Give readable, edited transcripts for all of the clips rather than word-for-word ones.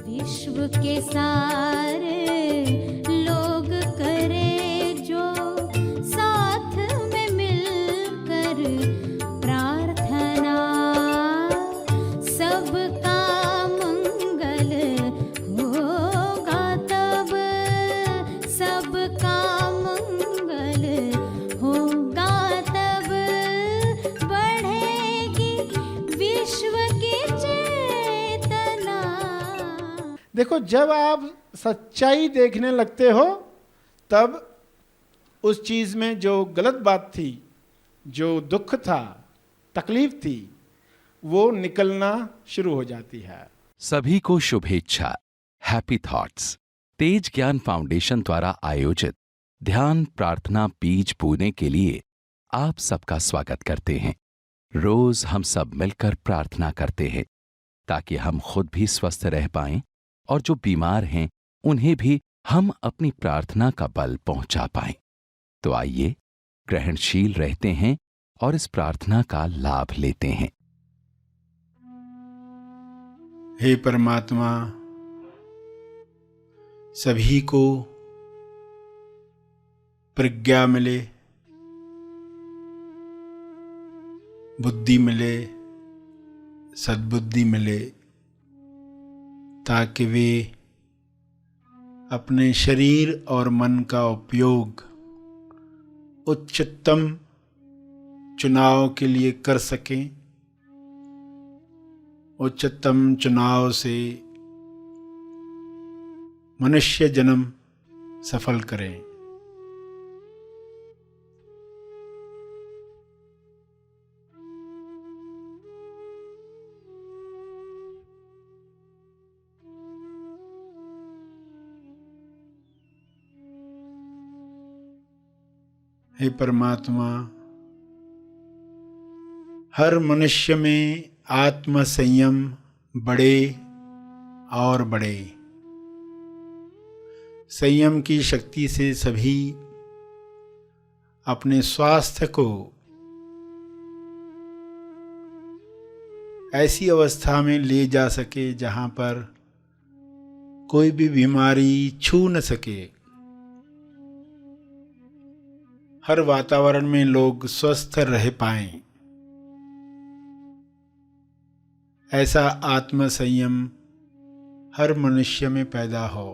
विश्व के सारे लोग करे जो साथ में मिलकर प्रार्थना, सबका मंगल होगा तब, सबका मंगल होगा तब, बढ़ेगी विश्व की चेतना। देखो, जब आप सच्चाई देखने लगते हो तब उस चीज में जो गलत बात थी, जो दुख था, तकलीफ थी, वो निकलना शुरू हो जाती है। सभी को शुभेच्छा। हैप्पी थॉट्स तेज ज्ञान फाउंडेशन द्वारा आयोजित ध्यान प्रार्थना बीज बोने के लिए आप सबका स्वागत करते हैं। रोज हम सब मिलकर प्रार्थना करते हैं ताकि हम खुद भी स्वस्थ रह पाएं और जो बीमार हैं उन्हें भी हम अपनी प्रार्थना का बल पहुंचा पाएं। तो आइए ग्रहणशील रहते हैं और इस प्रार्थना का लाभ लेते हैं। हे परमात्मा, सभी को प्रज्ञा मिले, बुद्धि मिले, सद्बुद्धि मिले, ताकि वे अपने शरीर और मन का उपयोग उच्चतम चुनाव के लिए कर सकें, उच्चतम चुनाव से मनुष्य जन्म सफल करें। हे परमात्मा, हर मनुष्य में आत्म संयम बढ़े और बढ़े। संयम की शक्ति से सभी अपने स्वास्थ्य को ऐसी अवस्था में ले जा सके जहाँ पर कोई भी बीमारी छू न सके। हर वातावरण में लोग स्वस्थ रह पाएं, ऐसा आत्म संयम हर मनुष्य में पैदा हो।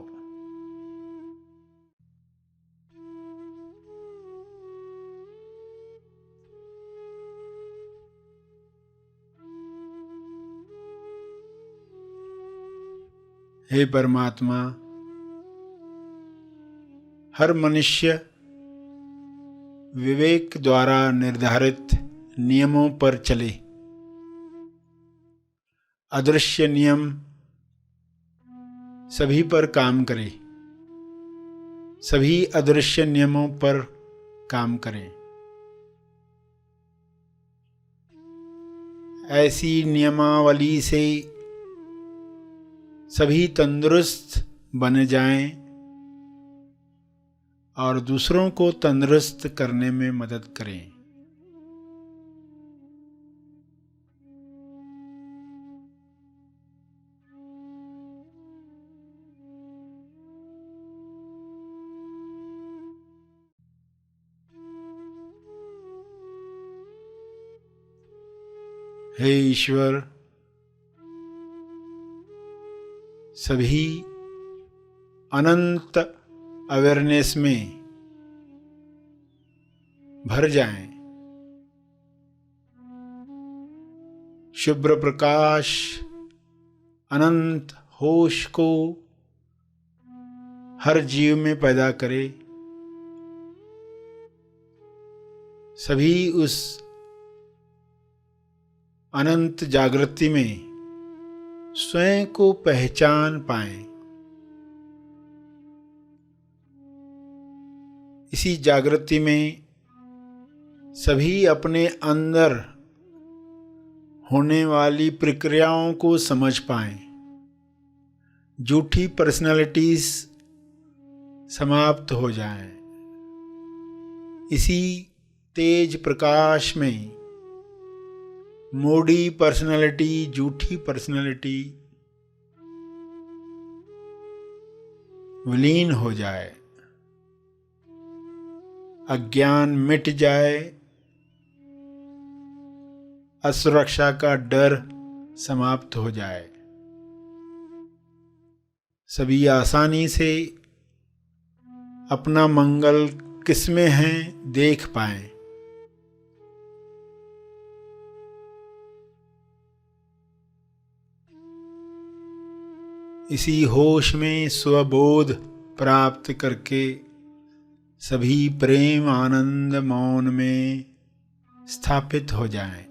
हे परमात्मा, हर मनुष्य विवेक द्वारा निर्धारित नियमों पर चले। अदृश्य नियम सभी पर काम करे, सभी अदृश्य नियमों पर काम करें। ऐसी नियमावली से सभी तंदुरुस्त बन जाएं और दूसरों को तंदुरुस्त करने में मदद करें। हे ईश्वर, सभी अनंत अवेयरनेस में भर जाएं। शुभ्र प्रकाश अनंत होश को हर जीव में पैदा करे। सभी उस अनंत जागृति में स्वयं को पहचान पाएं। इसी जागृति में सभी अपने अंदर होने वाली प्रक्रियाओं को समझ पाएं। झूठी पर्सनालिटीज समाप्त हो जाएं। इसी तेज प्रकाश में मोड़ी पर्सनालिटी, झूठी पर्सनालिटी विलीन हो जाए, अज्ञान मिट जाए, असुरक्षा का डर समाप्त हो जाए, सभी आसानी से अपना मंगल किसमें है देख पाएं। इसी होश में स्वबोध प्राप्त करके सभी प्रेम आनंद मौन में स्थापित हो जाएं।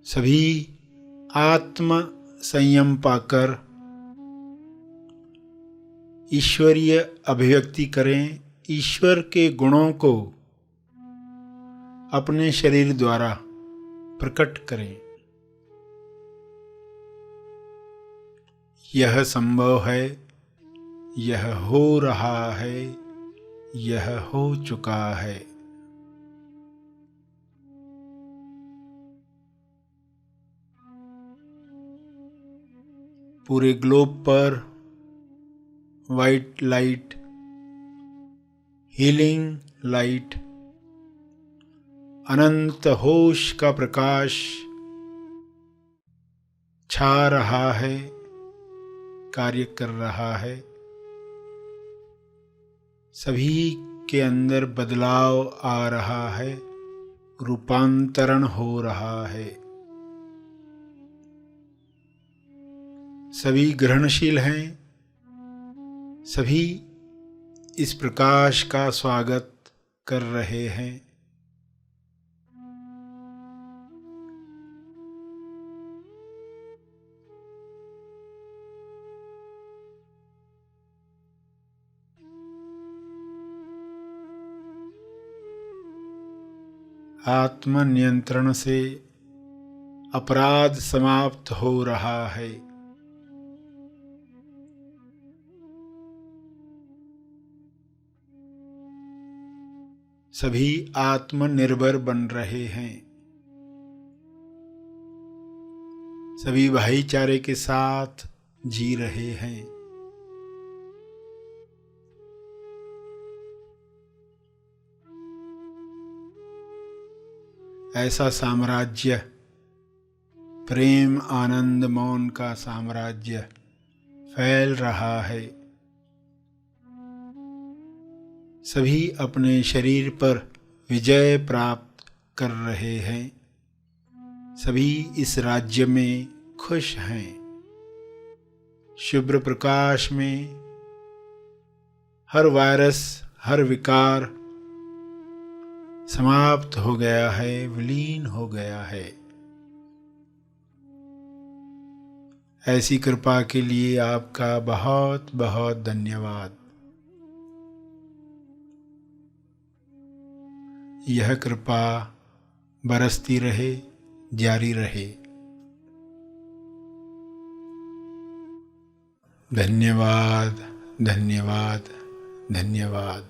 सभी आत्म संयम पाकर ईश्वरीय अभिव्यक्ति करें, ईश्वर के गुणों को अपने शरीर द्वारा प्रकट करें। यह संभव है, यह हो रहा है, यह हो चुका है। पूरे ग्लोब पर वाइट लाइट, हीलिंग लाइट, अनंत होश का प्रकाश छा रहा है, कार्य कर रहा है। सभी के अंदर बदलाव आ रहा है, रूपांतरण हो रहा है। सभी ग्रहणशील हैं, सभी इस प्रकाश का स्वागत कर रहे हैं। आत्म नियंत्रण से अपराध समाप्त हो रहा है। सभी आत्मनिर्भर बन रहे हैं, सभी भाईचारे के साथ जी रहे हैं। ऐसा साम्राज्य, प्रेम आनंद मौन का साम्राज्य फैल रहा है। सभी अपने शरीर पर विजय प्राप्त कर रहे हैं। सभी इस राज्य में खुश हैं। शुभ्र प्रकाश में हर वायरस, हर विकार समाप्त हो गया है, विलीन हो गया है। ऐसी कृपा के लिए आपका बहुत बहुत धन्यवाद। यह कृपा बरसती रहे, जारी रहे। धन्यवाद, धन्यवाद, धन्यवाद।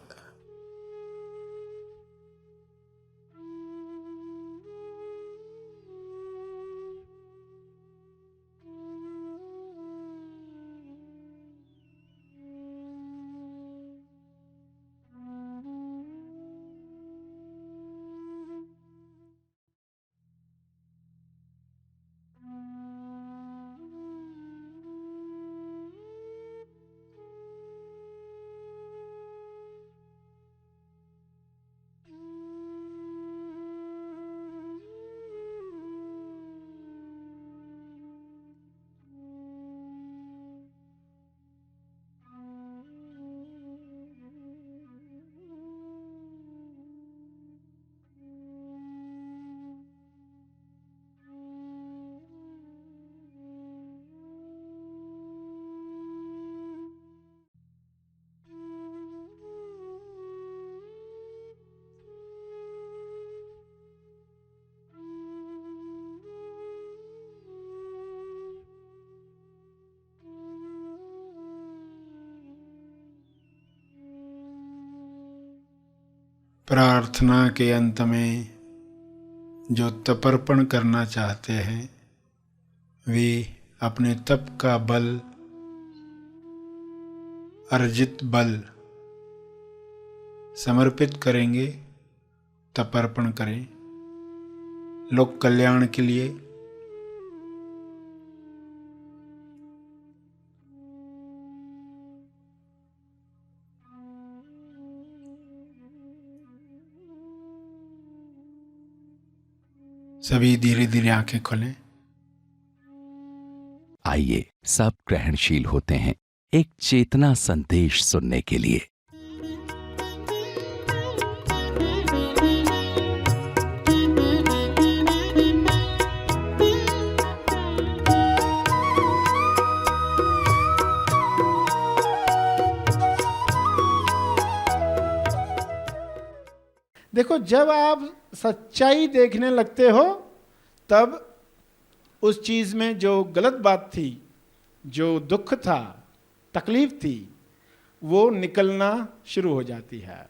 प्रार्थना के अंत में जो तपर्पण करना चाहते हैं वे अपने तप का बल, अर्जित बल समर्पित करेंगे, तपर्पण करें लोक कल्याण के लिए। सभी धीरे धीरे आंखें खोलें। आइए सब ग्रहणशील होते हैं एक चेतना संदेश सुनने के लिए। देखो, जब आप सच्चाई देखने लगते हो तब उस चीज में जो गलत बात थी, जो दुख था, तकलीफ थी, वो निकलना शुरू हो जाती है,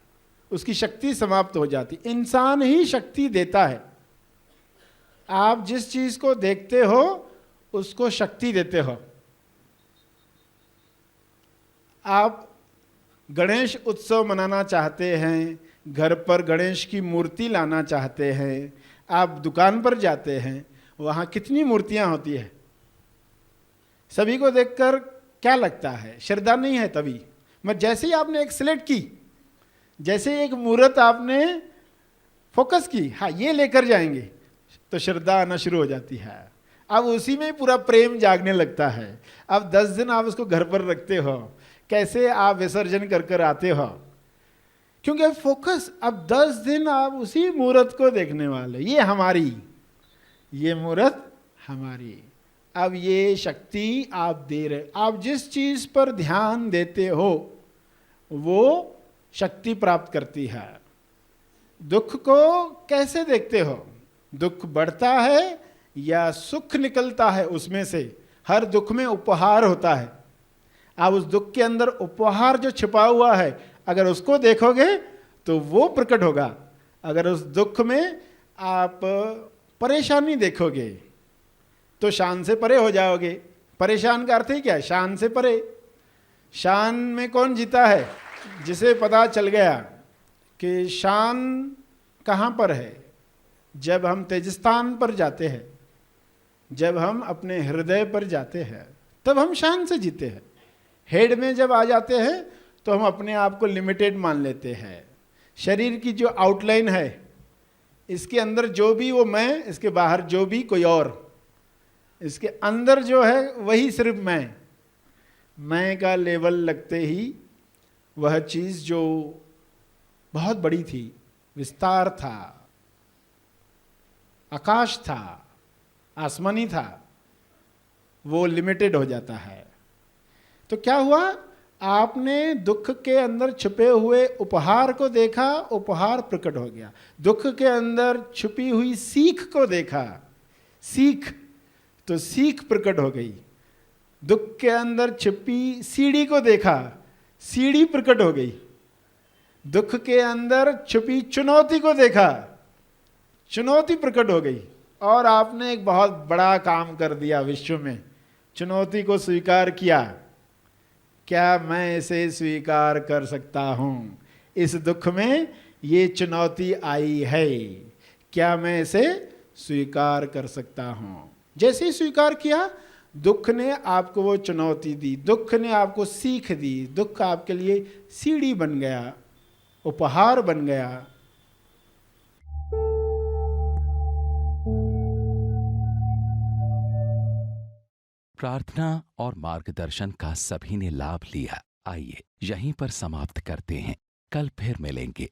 उसकी शक्ति समाप्त हो जाती। इंसान ही शक्ति देता है। आप जिस चीज को देखते हो उसको शक्ति देते हो। आप गणेश उत्सव मनाना चाहते हैं, घर पर गणेश की मूर्ति लाना चाहते हैं, आप दुकान पर जाते हैं, वहाँ कितनी मूर्तियाँ होती है। सभी को देखकर क्या लगता है? श्रद्धा नहीं है तभी। मगर जैसे ही आपने एक सिलेक्ट की, जैसे एक मूर्त आपने फोकस की, हाँ ये लेकर जाएंगे, तो श्रद्धा आना शुरू हो जाती है। अब उसी में पूरा प्रेम जागने लगता है। अब 10 दिन आप उसको घर पर रखते हो, कैसे आप विसर्जन कर कर आते हो, क्योंकि फोकस। अब 10 दिन आप उसी मूर्त को देखने वाले, ये हमारी, ये मूर्त हमारी। अब ये शक्ति आप दे रहे। आप जिस चीज पर ध्यान देते हो वो शक्ति प्राप्त करती है। दुख को कैसे देखते हो? दुख बढ़ता है या सुख निकलता है उसमें से? हर दुख में उपहार होता है। आप उस दुख के अंदर उपहार जो छिपा हुआ है, अगर उसको देखोगे तो वो प्रकट होगा। अगर उस दुख में आप परेशानी देखोगे तो शान से परे हो जाओगे। परेशान का अर्थ ही क्या है? शान से परे। शान में कौन जीता है? जिसे पता चल गया कि शान कहाँ पर है। जब हम तेजस्थान पर जाते हैं, जब हम अपने हृदय पर जाते हैं, तब हम शान से जीते हैं। हेड में जब आ जाते हैं तो हम अपने आप को लिमिटेड मान लेते हैं। शरीर की जो आउटलाइन है, इसके अंदर जो भी वो मैं, इसके बाहर जो भी कोई और, इसके अंदर जो है वही सिर्फ मैं का लेवल लगते ही वह चीज जो बहुत बड़ी थी, विस्तार था, आकाश था, आसमानी था, वो लिमिटेड हो जाता है। तो क्या हुआ? आपने दुख के अंदर छुपे हुए उपहार को देखा, उपहार प्रकट हो गया। दुख के अंदर छुपी हुई सीख को देखा, सीख, तो सीख प्रकट हो गई। दुख के अंदर छुपी सीढ़ी को देखा, सीढ़ी प्रकट हो गई। दुख के अंदर छुपी चुनौती को देखा, चुनौती प्रकट हो गई। और आपने एक बहुत बड़ा काम कर दिया विश्व में, चुनौती को स्वीकार किया। क्या मैं इसे स्वीकार कर सकता हूं? इस दुख में ये चुनौती आई है, क्या मैं इसे स्वीकार कर सकता हूं? जैसे ही स्वीकार किया, दुख ने आपको वो चुनौती दी, दुख ने आपको सीख दी, दुख आपके लिए सीढ़ी बन गया, उपहार बन गया। प्रार्थना और मार्गदर्शन का सभी ने लाभ लिया। आइए यहीं पर समाप्त करते हैं। कल फिर मिलेंगे।